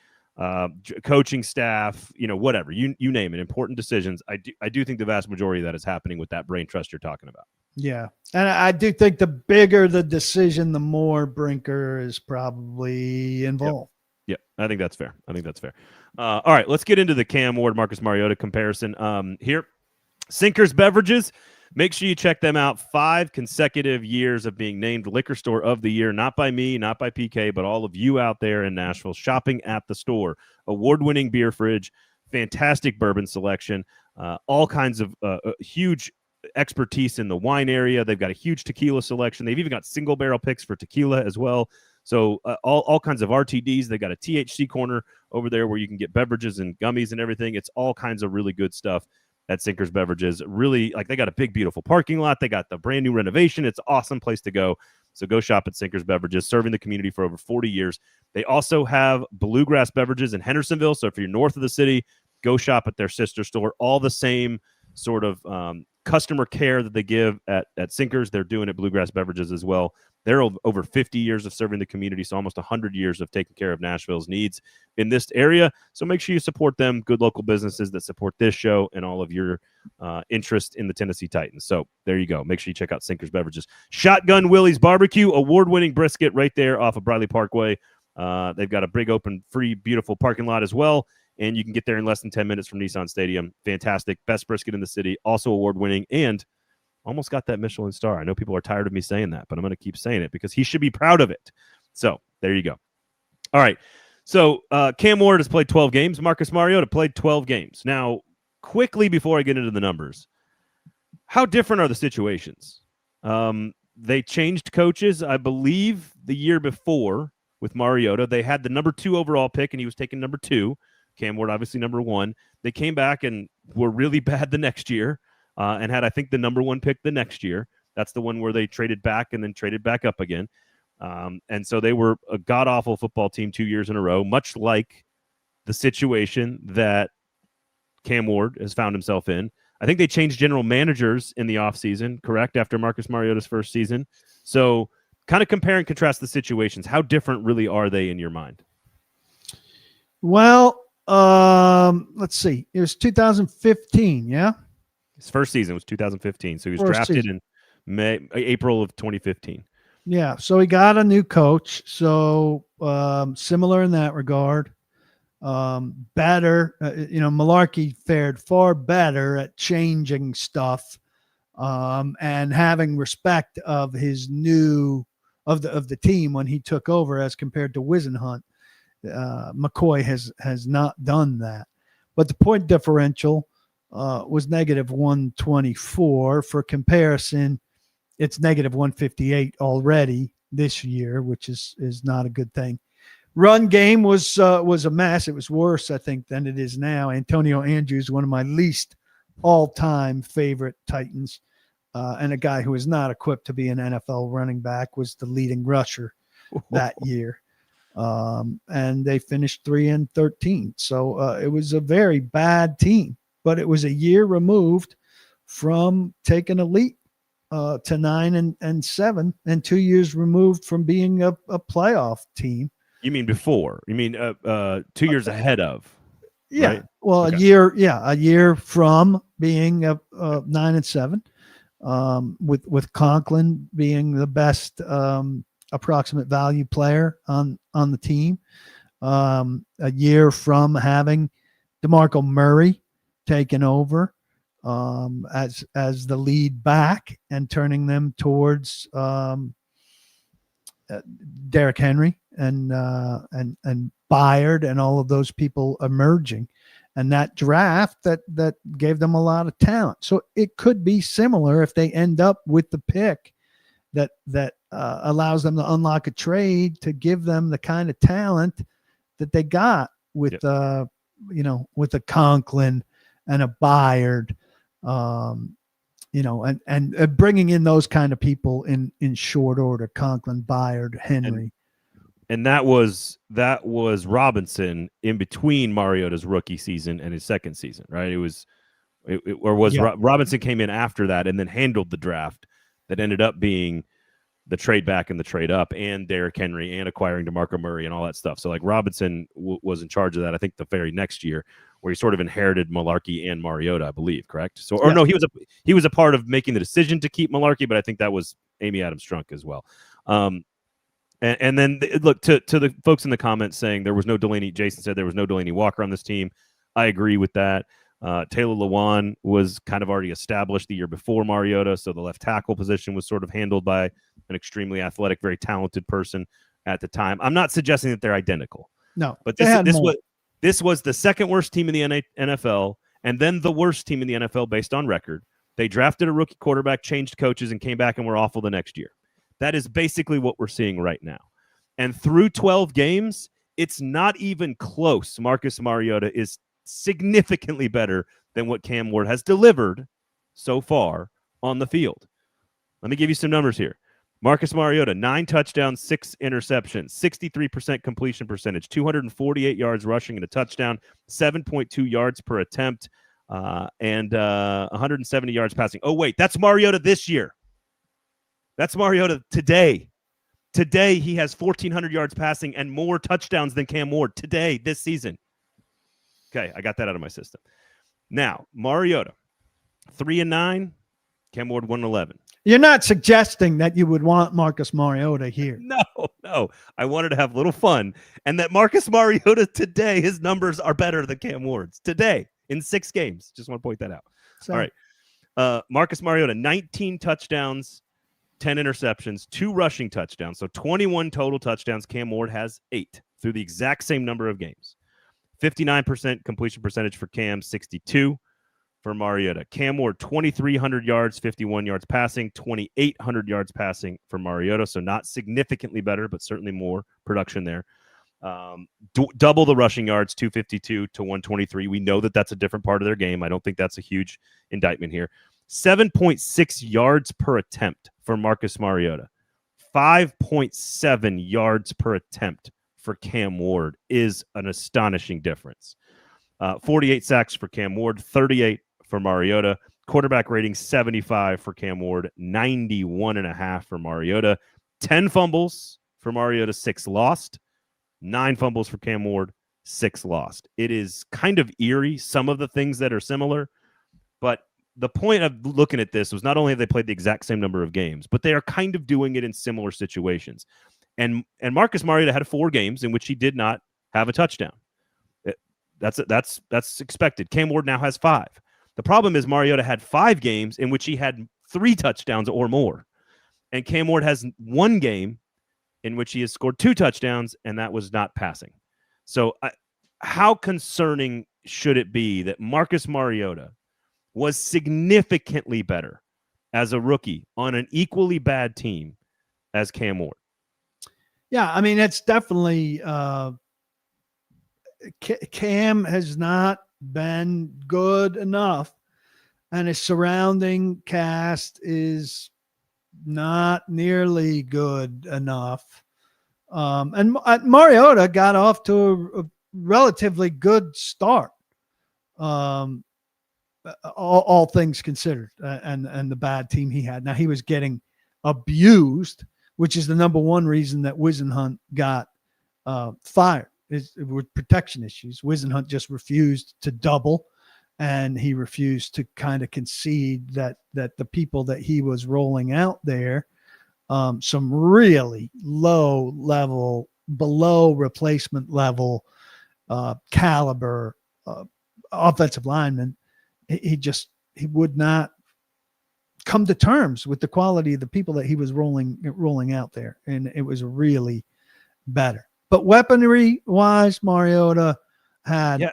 coaching staff, whatever, you name it, important decisions. I do think the vast majority of that is happening with that brain trust you're talking about. Yeah. And I do think the bigger the decision, the more Brinker is probably involved. Yep. I think that's fair. All right, let's get into the Cam Ward, Marcus Mariota comparison here. Sinkers Beverages. Make sure you check them out. 5 consecutive years of being named Liquor Store of the Year, not by me, not by PK, but all of you out there in Nashville shopping at the store. Award-winning beer fridge, fantastic bourbon selection, all kinds of huge expertise in the wine area. They've got a huge tequila selection. They've even got single barrel picks for tequila as well. So all kinds of RTDs. They've got a THC corner over there where you can get beverages and gummies and everything. It's all kinds of really good stuff at Sinkers Beverages. Really, they got a big, beautiful parking lot. They got the brand new renovation. It's an awesome place to go. So go shop at Sinkers Beverages, serving the community for over 40 years. They also have Bluegrass Beverages in Hendersonville. So if you're north of the city, go shop at their sister store. All the same sort of customer care that they give at Sinkers, they're doing at Bluegrass Beverages as well. They're over 50 years of serving the community, so almost 100 years of taking care of Nashville's needs in this area. So make sure you support them, good local businesses that support this show and all of your interest in the Tennessee Titans. So there you go. Make sure you check out Sinkers Beverages. Shotgun Willie's Barbecue, award-winning brisket right there off of Briley Parkway. They've got a big, open, free, beautiful parking lot as well, and you can get there in less than 10 minutes from Nissan Stadium. Fantastic. Best brisket in the city, also award-winning, and almost got that Michelin star. I know people are tired of me saying that, but I'm going to keep saying it because he should be proud of it. So there you go. All right. So Cam Ward has played 12 games. Marcus Mariota played 12 games. Now, quickly before I get into the numbers, how different are the situations? They changed coaches, I believe, the year before with Mariota. They had the number 2 overall pick, and he was taken number 2. Cam Ward, obviously, number 1. They came back and were really bad the next year and had, I think, the number 1 pick the next year. That's the one where they traded back and then traded back up again. And so they were a god-awful football team 2 years in a row, much like the situation that Cam Ward has found himself in. I think they changed general managers in the offseason, correct, after Marcus Mariota's first season. So kind of compare and contrast the situations. How different really are they in your mind? Well, let's see. It was 2015, yeah? His first season was 2015. So he was First drafted season. in April of 2015. Yeah, so he got a new coach. So similar in that regard. Better, Malarkey fared far better at changing stuff and having respect of his of the team when he took over as compared to Wisenhunt. McCoy has not done that, but the point differential was negative 124. For comparison, it's negative 158 already this year, which is not a good thing. Run game was a mess. It was worse, I think, than it is now. Antonio Andrews, one of my least all-time favorite Titans, and a guy who is not equipped to be an NFL running back, was the leading rusher that year. And they finished 3-13. So it was a very bad team, but it was a year removed from taking a leap to 9-7, and 2 years removed from being a playoff tean. You mean before? You mean 2 years ahead of? Yeah. Right? Well, Okay. a year from being 9-7, with Conklin being the best approximate value player on the team. A year from having DeMarco Murray taken over as the lead back and turning them towards Derrick Henry and Byard and all of those people emerging, and that draft that gave them a lot of talent. So it could be similar if they end up with the pick that allows them to unlock a trade to give them the kind of talent that they got with with a Conklin and a Byard, and bringing in those kind of people in short order: Conklin, Byard, Henry. And that was Robinson in between Mariota's rookie season and his second season, right? Robinson came in after that and then handled the draft that ended up being the trade back and the trade up, and Derrick Henry, and acquiring DeMarco Murray and all that stuff. So like Robinson was in charge of that, I think, the very next year, where he sort of inherited Malarkey and Mariota, I believe, correct? So, or no, he was a part of making the decision to keep Malarkey, but I think that was Amy Adams-Strunk as well. And then look to the folks in the comments saying there was no Delaney. Jason said there was no Delaney Walker on this team. I agree with that. Taylor Lewan was kind of already established the year before Mariota, so the left tackle position was sort of handled by an extremely athletic, very talented person at the time. I'm not suggesting that they're identical. No, but this was the second worst team in the NFL, and then the worst team in the NFL based on record. They drafted a rookie quarterback, changed coaches, and came back and were awful the next year. That is basically what we're seeing right now. And through 12 games, it's not even close. Marcus Mariota is significantly better than what Cam Ward has delivered so far on the field. Let me give you some numbers here. Marcus Mariota, 9 touchdowns, 6 interceptions, 63% completion percentage, 248 yards rushing and a touchdown, 7.2 yards per attempt, and 170 yards passing. Oh, wait, that's Mariota this year. That's Mariota today. Today, he has 1,400 yards passing and more touchdowns than Cam Ward today, this season. Okay, I got that out of my system. Now, Mariota, 3-9, Cam Ward 1-11. You're not suggesting that you would want Marcus Mariota here. No. I wanted to have a little fun. And that Marcus Mariota today, his numbers are better than Cam Ward's today in 6 games. Just want to point that out. So, all right. Marcus Mariota, 19 touchdowns, 10 interceptions, 2 rushing touchdowns. So 21 total touchdowns. Cam Ward has 8 through the exact same number of games. 59% completion percentage for Cam, 62. for Mariota. Cam Ward, 2,300 yards, 51 yards passing, 2,800 yards passing for Mariota. So not significantly better, but certainly more production there. Double the rushing yards, 252 to 123. We know that that's a different part of their game. I don't think that's a huge indictment here. 7.6 yards per attempt for Marcus Mariota. 5.7 yards per attempt for Cam Ward is an astonishing difference. 48 sacks for Cam Ward, 38 for Mariota. Quarterback rating 75 for Cam Ward, 91.5 for Mariota. 10 fumbles for Mariota, 6 lost. 9 fumbles for Cam Ward, 6 lost. It is kind of eerie, some of the things that are similar, but the point of looking at this was not only have they played the exact same number of games, but they are kind of doing it in similar situations. And Marcus Mariota had 4 games in which he did not have a touchdown. That's expected. Cam Ward now has 5. The problem is Mariota had 5 games in which he had 3 touchdowns or more. And Cam Ward has 1 game in which he has scored 2 touchdowns, and that was not passing. So how concerning should it be that Marcus Mariota was significantly better as a rookie on an equally bad team as Cam Ward? Yeah, I mean, it's definitely Cam has not been good enough, and his surrounding cast is not nearly good enough. And Mariota got off to a relatively good start, all things considered, and the bad team he had. Now, he was getting abused, which is the number one reason that Whisenhunt got fired, is with protection issues. Whisenhunt just refused to double, and he refused to kind of concede that the people that he was rolling out there, some really low level, below replacement level caliber offensive linemen, he would not come to terms with the quality of the people that he was rolling out there, and it was really better. But weaponry wise, Mariota had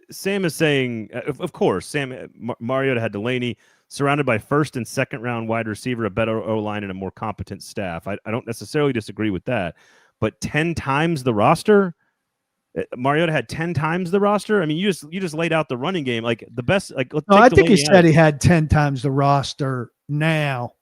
Sam is saying, of course, Mariota had Delaney, surrounded by first and second round wide receiver, a better O-line, and a more competent staff. I don't necessarily disagree with that, but 10 times the roster. Mariota had 10 times the roster. I mean, you just laid out the running game, like the best. Like, no, I think he said he had 10 times the roster now.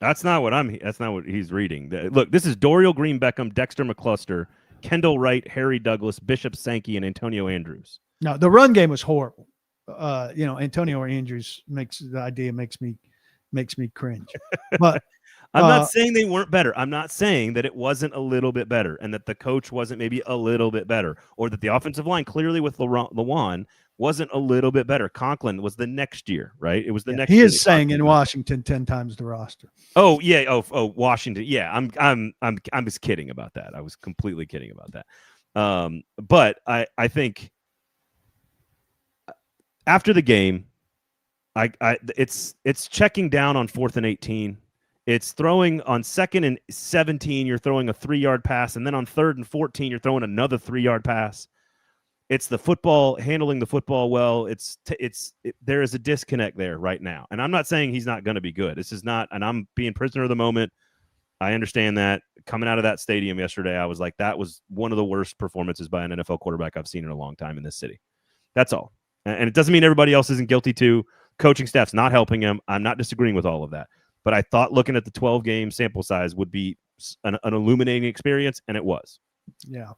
That's not what he's reading. Look, this is Dorial Green Beckham, Dexter McCluster, Kendall Wright, Harry Douglas, Bishop Sankey, and Antonio Andrews. No, the run game was horrible. Antonio Andrews makes me cringe. But I'm not saying they weren't better. I'm not saying that it wasn't a little bit better and that the coach wasn't maybe a little bit better, or that the offensive line clearly with Lewan wasn't a little bit better. Conklin was the next year, right? It was the next year. He is saying in Washington 10 times the roster. Oh, yeah. Oh, Washington. Yeah, I'm just kidding about that. I was completely kidding about that. But I think after the game, it's checking down on 4th and 18. It's throwing on 2nd and 17. You're throwing a 3-yard pass, and then on 3rd and 14, you're throwing another 3-yard pass. It's the football, handling the football well. There is a disconnect there right now. And I'm not saying he's not going to be good. This is not, and I'm being prisoner of the moment. I understand that. Coming out of that stadium yesterday, I was like, that was one of the worst performances by an NFL quarterback I've seen in a long time in this city. That's all. And it doesn't mean everybody else isn't guilty too. Coaching staff's not helping him. I'm not disagreeing with all of that. But I thought looking at the 12-game sample size would be an illuminating experience, and it was. Yeah.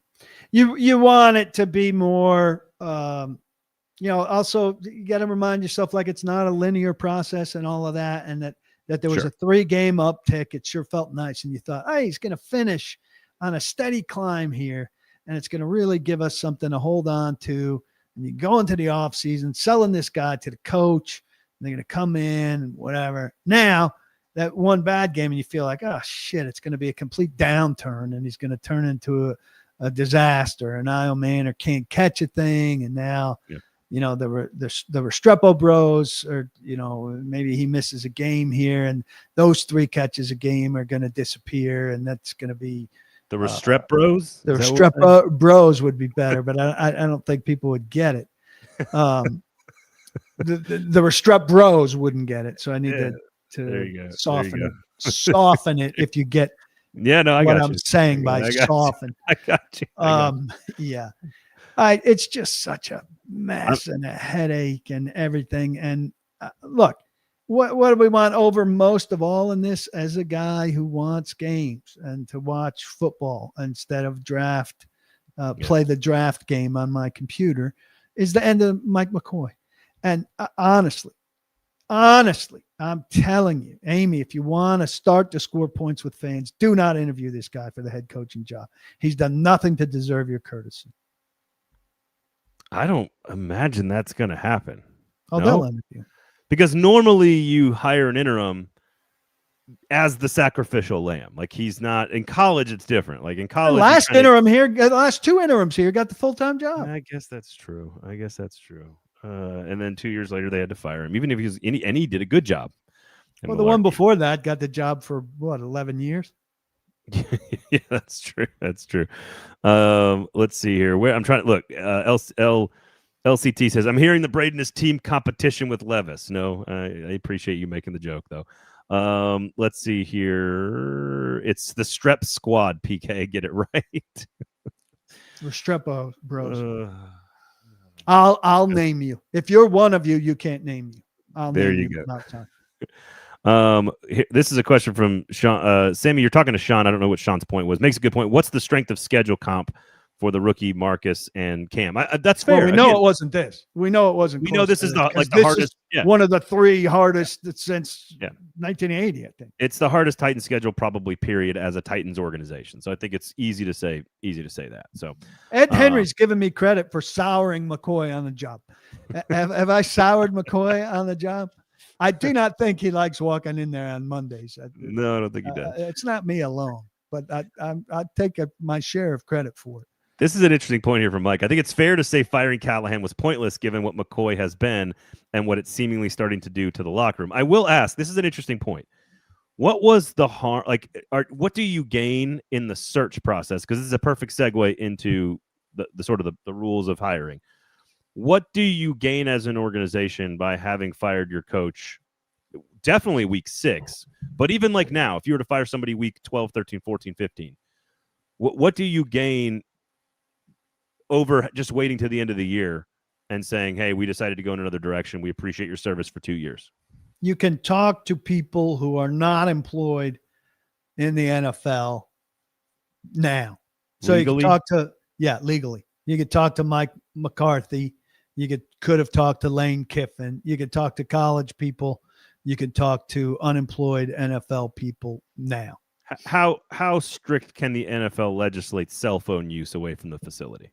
You want it to be more, also you got to remind yourself, like, it's not a linear process and all of that. And that there was a 3-game uptick. It sure felt nice. And you thought, hey, he's going to finish on a steady climb here. And it's going to really give us something to hold on to. And you go into the off season selling this guy to the coach, and they're going to come in and whatever. Now that one bad game, and you feel like, oh shit, it's going to be a complete downturn, and he's going to turn into a disaster. And Io Manor can't catch a thing. And now, there were Restrepo bros, or, maybe he misses a game here, and those 3 catches a game are going to disappear. And that's going to be the Restrepo bros. The Restrepo bros would be better, but I don't think people would get it. The Restrupt Bros wouldn't get it, so I need There to you go. soften it if you get Yeah, no, I what got I'm you. saying by I got you. soften. I got you. Yeah. It's just such a mess and a headache and everything. And look, what do we want over most of all in this as a guy who wants games and to watch football instead of play the draft game on my computer is the end of Mike McCoy. And honestly, I'm telling you, Amy, if you want to start to score points with fans, do not interview this guy for the head coaching job. He's done nothing to deserve your courtesy. I don't imagine that's going to happen. Oh, they'll interview. Because normally you hire an interim as the sacrificial lamb. Like he's not in college. It's different. Like in college, the last two interims here got the full-time job. I guess that's true. And then 2 years later, they had to fire him, even if he was and he did a good job. Well, the one before that got the job for 11 years. Yeah, that's true. Let's see here. Where I'm trying to look. LCT says, I'm hearing the Braden is team competition with Levis. No, I appreciate you making the joke, though. Let's see here. It's the Strep Squad, PK. Get it right. Restrepo Bros. I'll name you. If you're one of you, you can't name you. There you go. This is a question from Sean. Sammy, you're talking to Sean. I don't know what Sean's point was. Makes a good point. What's the strength of schedule comp for the rookie Marcus and Cam? That's fair. Well, we know it wasn't this. We know it wasn't. We know this is the hardest. One of the three hardest since 1980. I think it's the hardest Titans schedule probably. Period. As a Titans organization, so I think it's easy to say that. So Ed Henry's given me credit for souring McCoy on the job. have I soured McCoy on the job? I do not think he likes walking in there on Mondays. No, I don't think he does. It's not me alone, but I take my share of credit for it. This is an interesting point here from Mike. I think it's fair to say firing Callahan was pointless given what McCoy has been and what it's seemingly starting to do to the locker room. I will ask, this is an interesting point. What was the harm? What do you gain in the search process? Because this is a perfect segue into the sort of the rules of hiring. What do you gain as an organization by having fired your coach? Definitely week 6, but even like now, if you were to fire somebody week 12, 13, 14, 15, what do you gain over just waiting to the end of the year and saying, hey, we decided to go in another direction. We appreciate your service for 2 years. You can talk to people who are not employed in the NFL now. So legally? You can talk to, legally. You could talk to Mike McCarthy. You could have talked to Lane Kiffin. You could talk to college people. You could talk to unemployed NFL people now. How strict can the NFL legislate cell phone use away from the facility?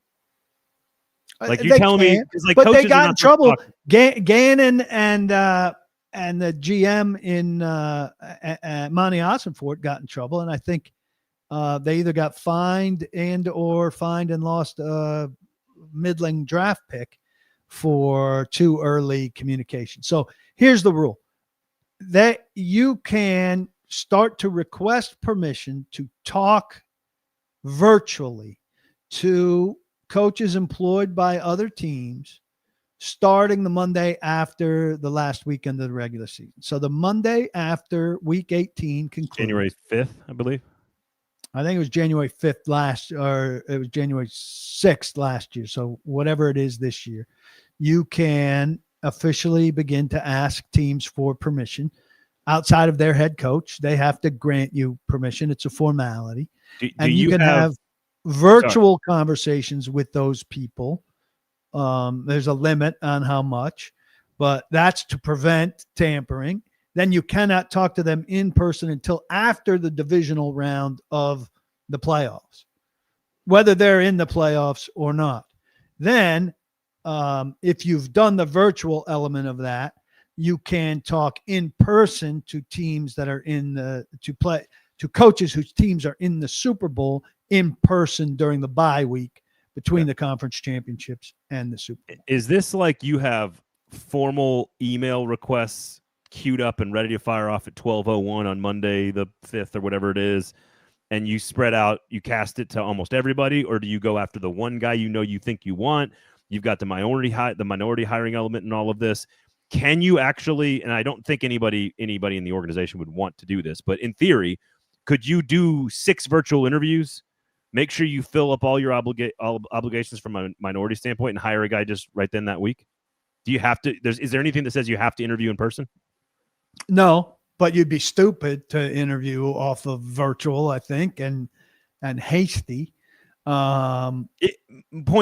Like you telling me, but they got in trouble. Gannon and the GM in Monty Ossenfort got in trouble, and I think they either got fined and lost a middling draft pick for too early communication. So here's the rule: that you can start to request permission to talk virtually to coaches employed by other teams starting the Monday after the last weekend of the regular season. So the Monday after week 18 concludes. January 5th, I believe. I think it was January 5th it was January 6th last year. So whatever it is this year, you can officially begin to ask teams for permission outside of their head coach. They have to grant you permission. It's a formality. And you can have virtual conversations with those people. There's a limit on how much, but that's to prevent tampering. Then you cannot talk to them in person until after the divisional round of the playoffs, whether they're in the playoffs or not. Then if you've done the virtual element of that, you can talk in person to teams that are to coaches whose teams are in the Super Bowl in person during the bye week between the conference championships and the Super Bowl. Is this like you have formal email requests queued up and ready to fire off at 12:01 on Monday the 5th or whatever it is, and you spread out, you cast it to almost everybody, or do you go after the one guy you think you want? You've got the minority hiring element in all of this. Can you actually, and I don't think anybody in the organization would want to do this, but in theory, could you do 6 virtual interviews, make sure you fill up all your obligations from a minority standpoint, and hire a guy just right then that week? Do you have to? Is there anything that says you have to interview in person? No, but you'd be stupid to interview off of virtual, I think, and hasty. Point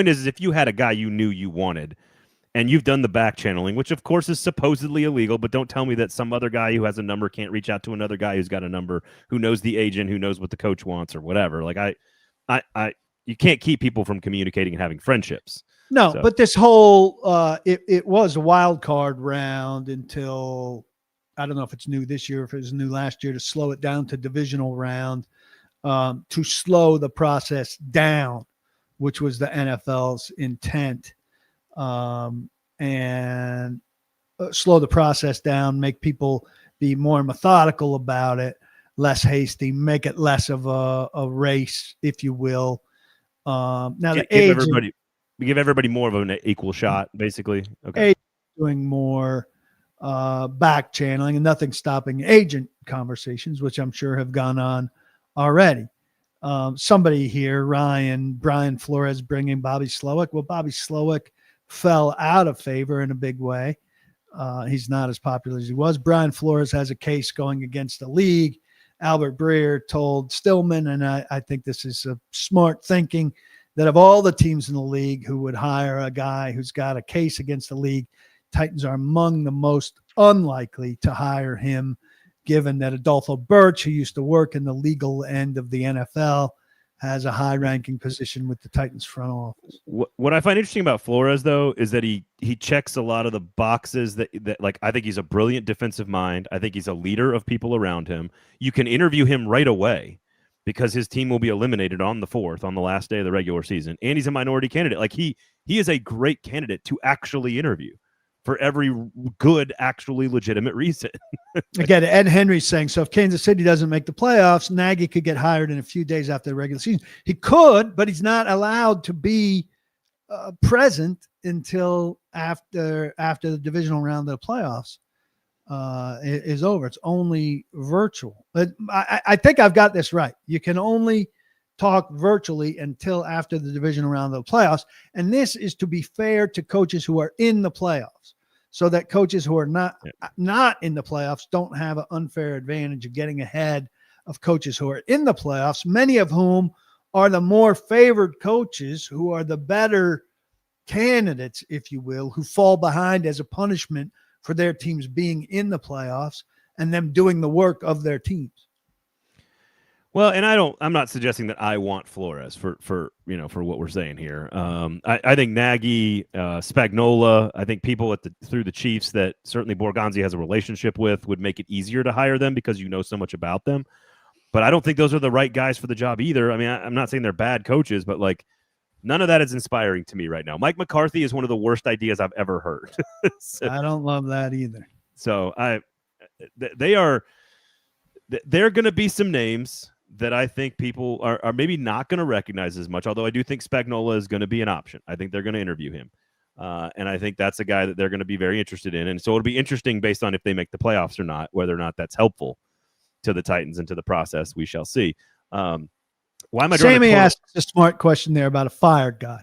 is, if you had a guy you knew you wanted, and you've done the back channeling, which of course is supposedly illegal, but don't tell me that some other guy who has a number can't reach out to another guy who's got a number, who knows the agent, who knows what the coach wants or whatever. Like you can't keep people from communicating and having friendships. No, but this whole it was a wild card round until, I don't know if it's new this year, if it was new last year, to slow it down to divisional round, to slow the process down, which was the NFL's intent. And slow the process down, make people be more methodical about it, less hasty, make it less of a race, if you will. Now give everybody more of an equal shot, basically. Okay. Doing more back channeling, and nothing stopping agent conversations, which I'm sure have gone on already. Somebody here, Brian Flores, bringing Bobby Slowick. Well, Bobby Slowick fell out of favor in a big way. He's not as popular as he was. Brian Flores has a case going against the league. Albert Breer told Stillman, and I think this is a smart thinking, that of all the teams in the league who would hire a guy who's got a case against the league, Titans are among the most unlikely to hire him, given that Adolfo Birch, who used to work in the legal end of the NFL, has a high-ranking position with the Titans front office. What I find interesting about Flores, though, is that he checks a lot of the boxes that like, I think he's a brilliant defensive mind. I think he's a leader of people around him. You can interview him right away because his team will be eliminated on the 4th, on the last day of the regular season, and he's a minority candidate. Like he is a great candidate to actually interview for every good, actually legitimate reason. Again, Ed Henry's saying, so if Kansas City doesn't make the playoffs, Nagy could get hired in a few days after the regular season. He could, but he's not allowed to be present until after the divisional round of the playoffs is over. It's only virtual. But I think I've got this right. You can only talk virtually until after the divisional round of the playoffs. And this is to be fair to coaches who are in the playoffs, so that coaches who are not in the playoffs don't have an unfair advantage of getting ahead of coaches who are in the playoffs, many of whom are the more favored coaches, who are the better candidates, if you will, who fall behind as a punishment for their teams being in the playoffs and them doing the work of their teams. Well, and I'm not suggesting that I want Flores for what we're saying here. I think Nagy, Spagnuolo, I think people through the Chiefs that certainly Borgonzi has a relationship with would make it easier to hire them because you know so much about them. But I don't think those are the right guys for the job either. I mean, I'm not saying they're bad coaches, but like none of that is inspiring to me right now. Mike McCarthy is one of the worst ideas I've ever heard. So, I don't love that either. So they're going to be some names that I think people are maybe not going to recognize as much, although I do think Spagnuolo is going to be an option. I think they're going to interview him. And I think that's a guy that they're going to be very interested in. And so it'll be interesting based on if they make the playoffs or not, whether or not that's helpful to the Titans and to the process. We shall see. Why am I Sammy asked a smart question there about a fired guy.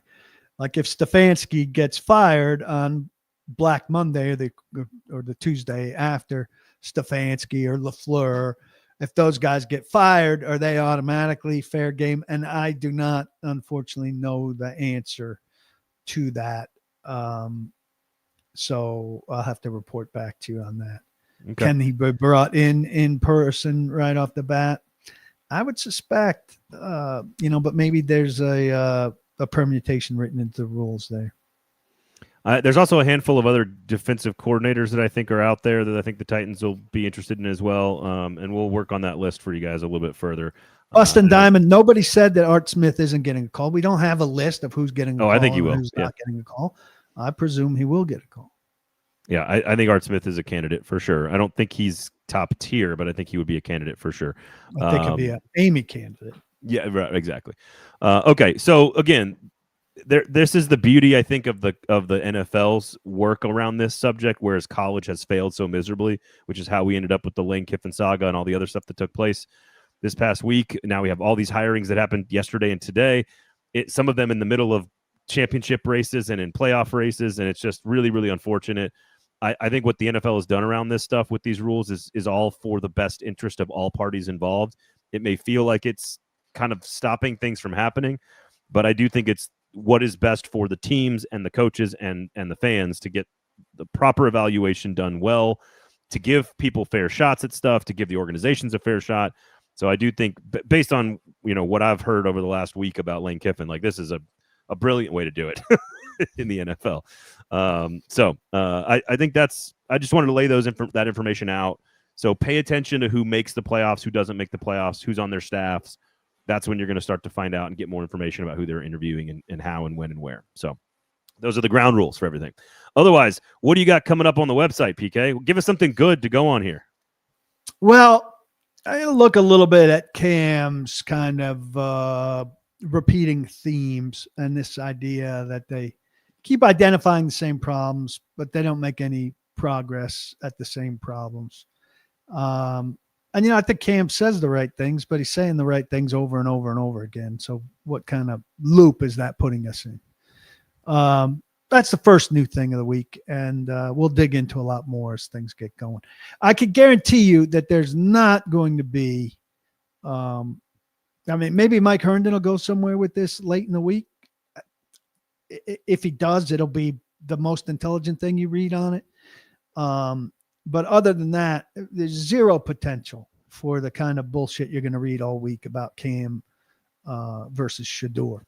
Like if Stefanski gets fired on Black Monday or the Tuesday after Stefanski or LaFleur, if those guys get fired, are they automatically fair game? And I do not, unfortunately, know the answer to that. So I'll have to report back to you on that. Okay. Can he be brought in person right off the bat? I would suspect, but maybe there's a permutation written into the rules there. There's also a handful of other defensive coordinators that I think are out there that I think the Titans will be interested in as well, and we'll work on that list for you guys a little bit further. Austin Diamond, nobody said that Art Smith isn't getting a call. We don't have a list of who's getting a call. I think he will. Who's not getting a call. I presume he will get a call. Yeah, I think Art Smith is a candidate for sure. I don't think he's top tier, but I think he would be a candidate for sure. I think he'd be an Amy candidate. Yeah, right, exactly. Okay, so again, this is the beauty, I think, of the NFL's work around this subject, whereas college has failed so miserably, which is how we ended up with the Lane Kiffin saga and all the other stuff that took place this past week. Now we have all these hirings that happened yesterday and today. Some of them in the middle of championship races and in playoff races, and it's just really, really unfortunate. I think what the NFL has done around this stuff with these rules is all for the best interest of all parties involved. It may feel like it's kind of stopping things from happening, but I do think it's what is best for the teams and the coaches and the fans to get the proper evaluation done well, to give people fair shots at stuff, to give the organizations a fair shot. So I do think, based on what I've heard over the last week about Lane Kiffin, like this is a brilliant way to do it in the NFL. I think I just wanted to lay that information out. So pay attention to who makes the playoffs, who doesn't make the playoffs, who's on their staffs. That's when you're going to start to find out and get more information about who they're interviewing and how and when and where. So those are the ground rules for everything. Otherwise, what do you got coming up on the website, PK? Give us something good to go on here. Well, I look a little bit at Cam's kind of repeating themes and this idea that they keep identifying the same problems, but they don't make any progress at the same problems. And, I think Cam says the right things, but he's saying the right things over and over and over again. So what kind of loop is that putting us in? That's the first new thing of the week, and we'll dig into a lot more as things get going. I can guarantee you that there's not going to be maybe Mike Herndon will go somewhere with this late in the week. If he does, it'll be the most intelligent thing you read on it. But other than that, there's zero potential for the kind of bullshit you're going to read all week about Cam versus Shador.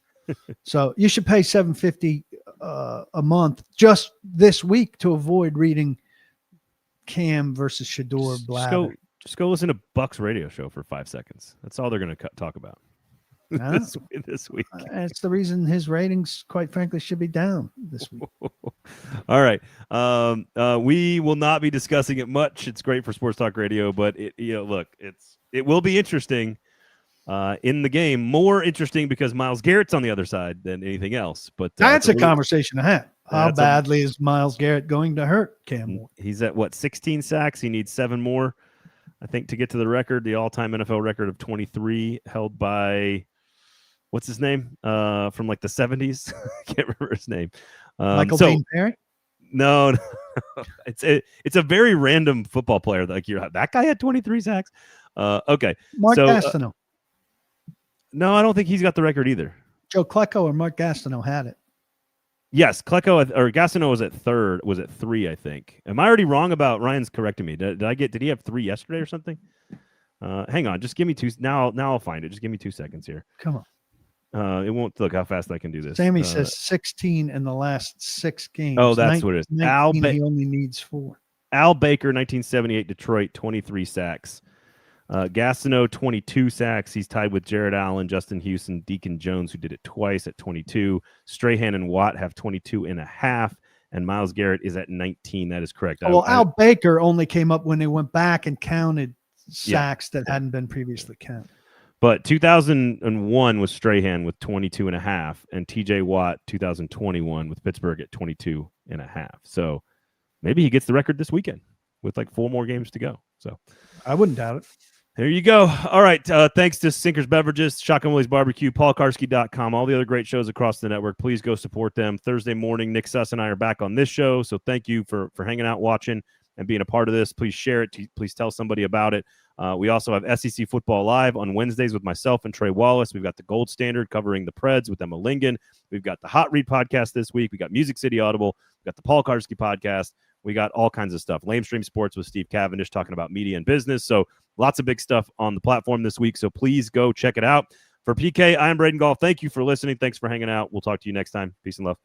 So you should pay $750 a month just this week to avoid reading Cam versus Shador blather. Just go listen to Buck's radio show for 5 seconds. That's all they're going to talk about this week. That's the reason his ratings, quite frankly, should be down this week. All right. We will not be discussing it much. It's great for Sports Talk Radio, but it will be interesting in the game. More interesting because Myles Garrett's on the other side than anything else. But that's a conversation to have. How badly is Myles Garrett going to hurt Cam Ward? He's at 16 sacks. He needs 7 more, I think, to get to the record, the all-time NFL record of 23, held by what's his name from like the 70s. I can't remember his name. Michael Bean Perry? No. It's a very random football player. Like that guy had 23 sacks. Okay. Mark Gastineau. No, I don't think he's got the record either. Joe Klecko or Mark Gastineau had it. Yes, Klecko or Gastineau was at 3, I think. Am I already wrong about Ryan's correcting me? Did he have 3 yesterday or something? Hang on, just give me 2. Now I'll find it. Just give me 2 seconds here. Come on. It won't look how fast I can do this. Sammy says 16 in the last 6 games. Oh, that's what it is. He only needs 4. Al Baker, 1978 Detroit, 23 sacks. Gastineau, 22 sacks. He's tied with Jared Allen, Justin Houston, Deacon Jones, who did it twice at 22. Strahan and Watt have 22.5, and Myles Garrett is at 19. That is correct. Al Baker only came up when they went back and counted sacks that hadn't been previously counted. But 2001 was Strahan with 22.5, and TJ Watt 2021 with Pittsburgh at 22.5. So maybe he gets the record this weekend with like 4 more games to go. So I wouldn't doubt it. There you go. All right. Thanks to Sinkers Beverages, Shotgun Willie's Barbecue, paulkarski.com, all the other great shows across the network. Please go support them. Thursday morning, Nick Suss and I are back on this show. So thank you for hanging out, watching, and being a part of this. Please share it. Please tell somebody about it. We also have SEC Football Live on Wednesdays with myself and Trey Wallace. We've got the Gold Standard covering the Preds with Emma Lingen. We've got the Hot Read podcast this week. We got Music City Audible. We've got the Paul Karski podcast. We got all kinds of stuff. Lamestream Sports with Steve Cavendish talking about media and business. So lots of big stuff on the platform this week. So please go check it out. For PK, I'm Braden Gall. Thank you for listening. Thanks for hanging out. We'll talk to you next time. Peace and love.